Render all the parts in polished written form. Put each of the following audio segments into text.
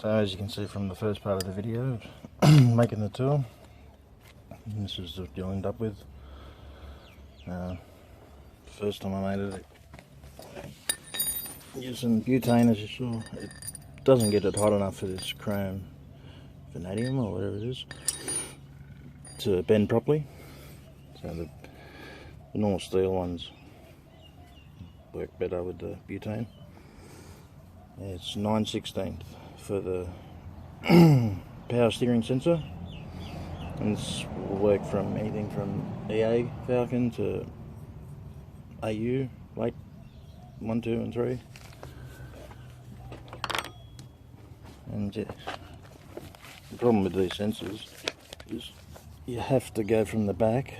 So as you can see from the first part of the video, making the tool, this is what you'll end up with. First time I made it, using butane, as you saw, it doesn't get it hot enough for this chrome vanadium or whatever it is to bend properly. So the normal steel ones work better with the butane. It's 9/16 for the power steering sensor, and this will work from anything from EA Falcon to AU, late 1, 2 and 3. And yeah, the problem with these sensors is you have to go from the back,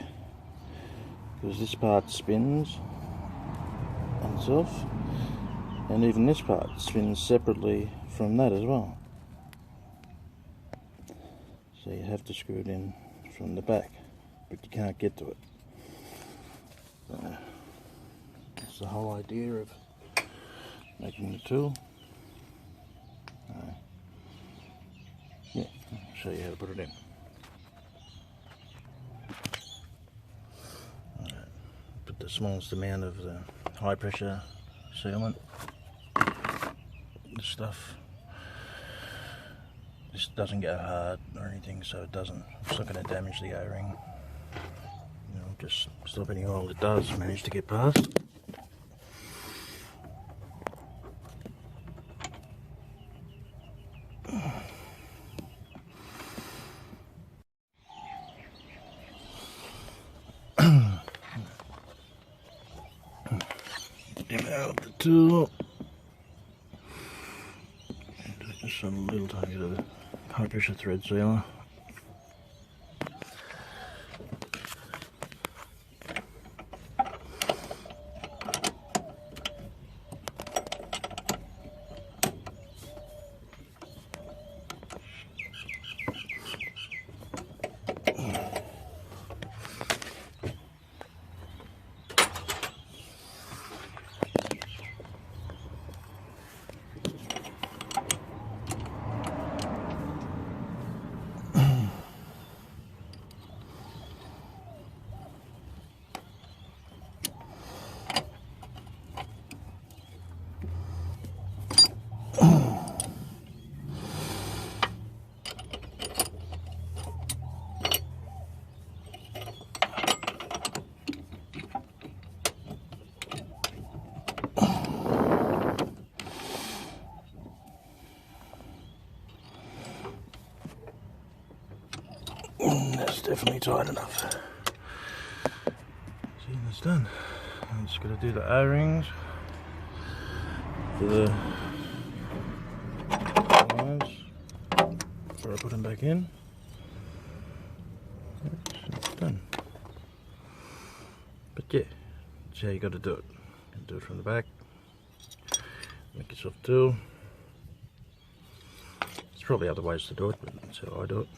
because this part spins on itself, and even this part spins separately from that as well. So you have to screw it in from the back, but you can't get to it. So that's the whole idea of making the tool. Yeah, I'll show you how to put it in. Put the smallest amount of the high pressure sealant. This stuff, this doesn't go hard or anything, so it's not going to damage the O-ring. You know, just stop any oil it does manage to get past. Out the tool. Just a little tiny bit of high pressure thread sealer. That's definitely tight enough. See, that's done. I'm just going to do the O-rings for the lines before I put them back in. It's done. But yeah, that's how you got to do it. You do it from the back. Make yourself a tool. There's probably other ways to do it, but that's how I do it.